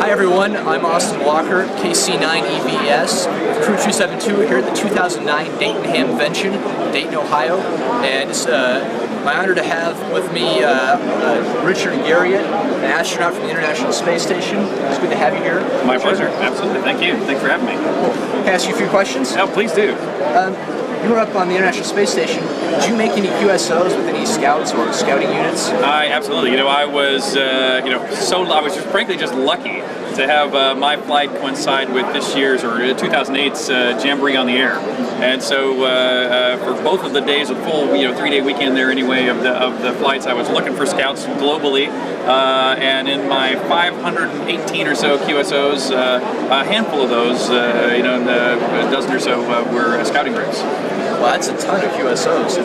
Hi everyone, I'm Walker KC9EVS, Crew 272 here at the 2009 Dayton Hamvention, Dayton, Ohio, and it's my honor to have with me Richard Garriott, an astronaut from the International Space Station. It's good to have you here. My pleasure, absolutely. Thank you. Thanks for having me. Can I ask you a few questions? Oh, please do. You were up on the International Space Station. Did you make any QSOs with any scouts or scouting units? Absolutely. I was, I was just frankly just lucky to have my flight coincide with this year's or 2008's Jamboree on the Air, and so for both of the days, a full 3-day weekend there anyway of the flights, I was looking for scouts globally, and in my 518 or so QSOs, a handful of those, a dozen or so were scouting groups. Well, that's a ton of QSOs.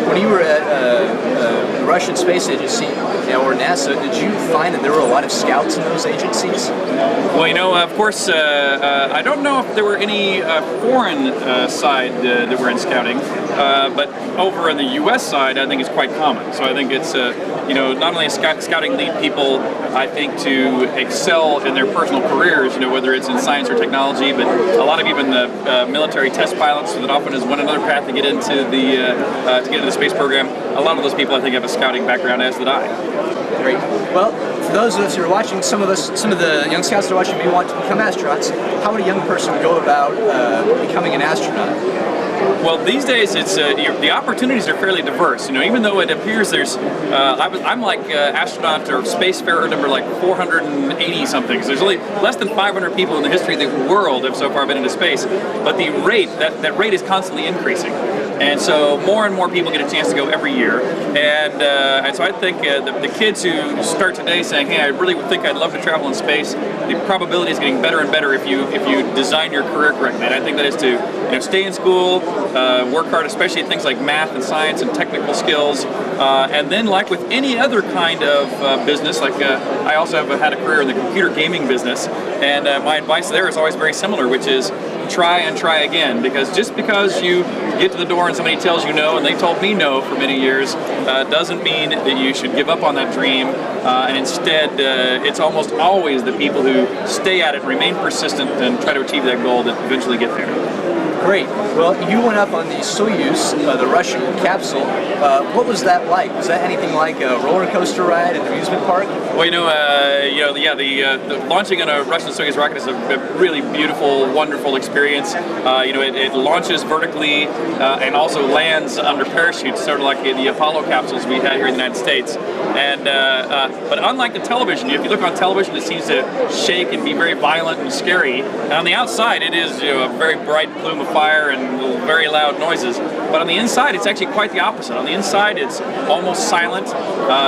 When you were at the Russian Space Agency or NASA, did you find that there were a lot of scouts in those agencies? Well, of course, I don't know if there were any foreign side that were in scouting, but over on the U.S. side, I think it's quite common. So I think it's, not only scouting lead people, I think, to excel in their personal careers, whether it's in science or technology, but a lot of even the military test pilots, so that often is one another path to get into the space program. A lot of those people, I think, have a scouting background, as did I. Great. Well, for those of us who are watching, some of the young scouts that are watching may want to become astronauts. How would a young person go about becoming an astronaut? Well, these days it's the opportunities are fairly diverse. Even though it appears there's, I'm like astronaut or spacefarer number like 480 something. So there's only less than 500 people in the history of the world have so far been into space. But the rate, that rate is constantly increasing. And so more and more people get a chance to go every year, and so I think the kids who start today saying, "Hey, I really think I'd love to travel in space," the probability is getting better and better if you design your career correctly. And I think that is to stay in school, work hard, especially at things like math and science and technical skills, and then like with any other kind of business, like I also have had a career in the computer gaming business, and my advice there is always very similar, which is try and try again, because just because you get to the door and somebody tells you no, and they told me no for many years, doesn't mean that you should give up on that dream, and instead it's almost always the people who stay at it, remain persistent, and try to achieve that goal that eventually get there. Great. Well, you went up on the Soyuz, the Russian capsule. What was that like? Was that anything like a roller coaster ride at an amusement park? Well, the launching on a Russian Soyuz rocket is a really beautiful, wonderful experience. It launches vertically and also lands under parachutes, sort of like the Apollo capsules we had here in the United States. And but unlike the television, if you look on television, it seems to shake and be very violent and scary. And on the outside, it is a very bright plume of fire and very loud noises. But on the inside, it's actually quite the opposite. On the inside, it's almost silent.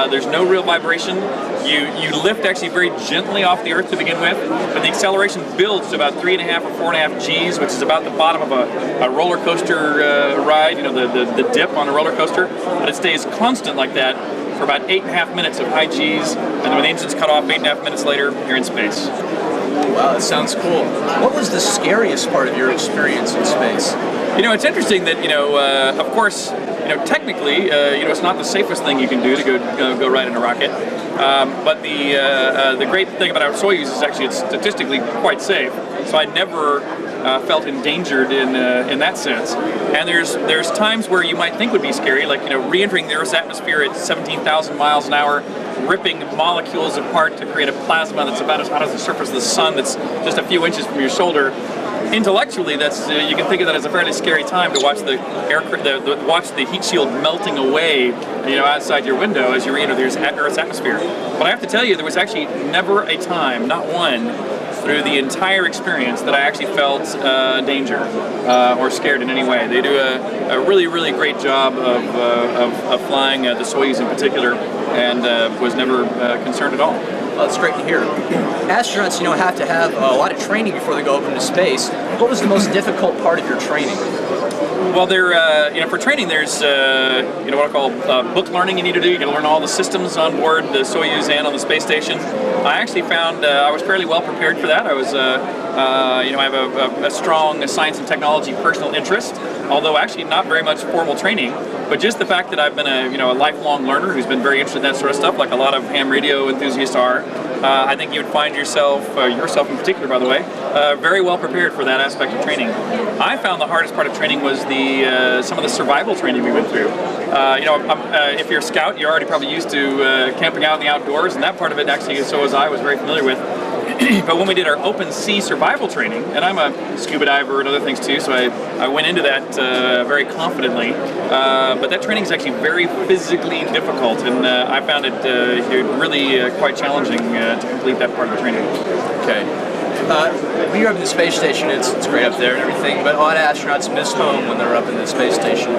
There's no real vibration. You lift actually very gently off the Earth to begin with, but the acceleration builds to about 3.5 or 4.5 Gs, which is about the bottom of a roller coaster ride, the dip on a roller coaster. But it stays constant like that for about 8.5 minutes of high Gs, and then when the engine's cut off 8.5 minutes later, you're in space. Wow, that sounds cool. What was the scariest part of your experience in space? It's interesting that, of course, technically, it's not the safest thing you can do to go ride in a rocket. But the great thing about our Soyuz is actually it's statistically quite safe. So I never felt endangered in that sense. And there's times where you might think would be scary, like re-entering the Earth's atmosphere at 17,000 miles an hour, ripping molecules apart to create a plasma that's about as hot as the surface of the sun, that's just a few inches from your shoulder. Intellectually, that's you can think of that as a fairly scary time to watch watch the heat shield melting away, outside your window as you re-enter the Earth's atmosphere. But I have to tell you, there was actually never a time, not one, through the entire experience that I actually felt danger or scared in any way. They do a really, really great job of flying the Soyuz in particular, and was never concerned at all. Well, that's great to hear. Astronauts, have to have a lot of training before they go up into space. What was the most difficult part of your training? Well, for training, there's what I call book learning you need to do. You got to learn all the systems on board the Soyuz and on the space station. I actually found I was fairly well prepared for that. I was, I have a strong science and technology personal interest, although actually not very much formal training. but just the fact that I've been a lifelong learner who's been very interested in that sort of stuff, like a lot of ham radio enthusiasts are, I think you would find yourself in particular, by the way, very well prepared for that aspect of training. I found the hardest part of training was some of the survival training we went through. If you're a scout, you're already probably used to camping out in the outdoors, and that part of it actually, so was I, was very familiar with. But when we did our open sea survival training, and I'm a scuba diver and other things too, so I went into that very confidently. But that training is actually very physically difficult, and I found it really quite challenging to complete that part of the training. Okay. When you're up in the space station, it's great up there and everything, but a lot of astronauts miss home when they're up in the space station.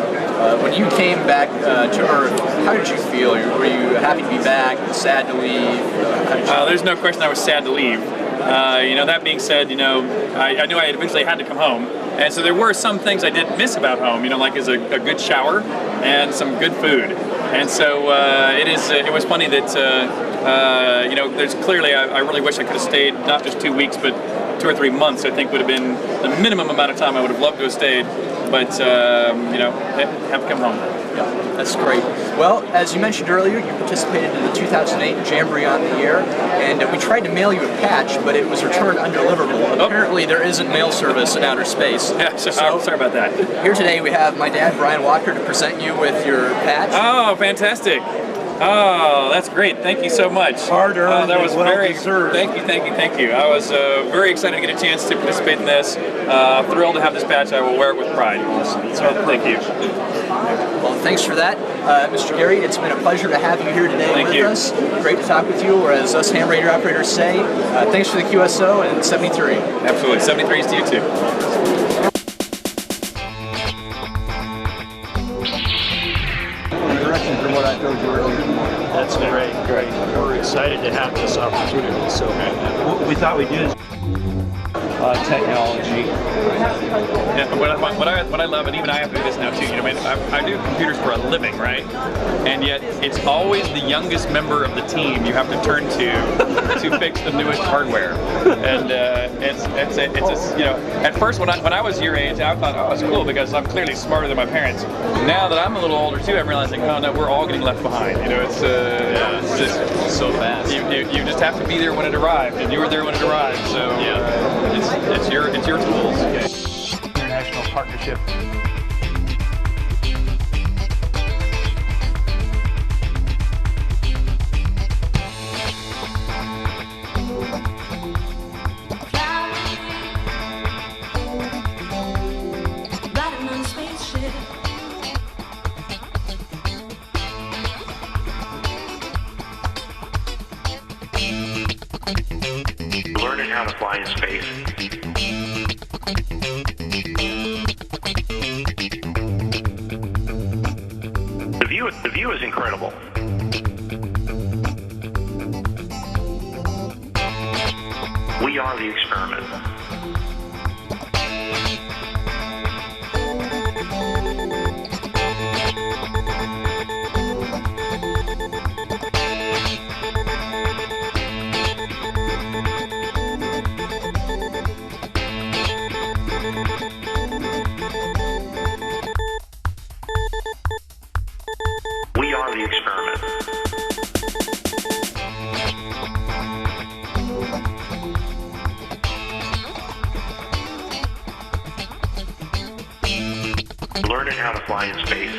When you came back to Earth, how did you feel? Were you happy to be back, sad to leave? There's no question I was sad to leave. That being said, I knew I eventually had to come home, and so there were some things I did miss about home, like as a good shower and some good food. And so it was funny that, there's clearly, I really wish I could have stayed not just 2 weeks, but 2 or 3 months, I think would have been the minimum amount of time I would have loved to have stayed, but, have come home. Yeah, that's great. Well, as you mentioned earlier, you participated in the 2008 Jamboree on the Air, and we tried to mail you a patch, but it was returned undeliverable. Apparently, there isn't mail service in outer space. Yeah, sorry about that. Here today, we have my dad, Brian Walker, to present you with your patch. Oh, fantastic. Oh, that's great. Thank you so much. Hard-earned, that was well very deserved. Thank you. I was very excited to get a chance to participate in this. Thrilled to have this patch. I will wear it with pride. Awesome. So, thank you. Well, thanks for that. Mr. Gary, it's been a pleasure to have you here today with us. Great to talk with you, or as us ham radio operators say, thanks for the QSO and 73. Absolutely. 73 is to you too. Direction from what I told you earlier. That's great. We're excited to have this opportunity. So what we thought we'd do is technology. Yeah, what I love, and even I have to do this now too, I do computers for a living, right? And yet it's always the youngest member of the team you have to turn to fix the newest hardware. And at first when I was your age, I thought, oh, it's cool because I'm clearly smarter than my parents. Now that I'm a little older too, I'm realizing, oh no, we're all getting left behind. It's just so fast. You just have to be there when it arrived, and you were there when it arrived. So it's your tools. international partnership. Learning how to fly in space. The view is incredible. We are the experiment. We are the experiment. Learning how to fly in space.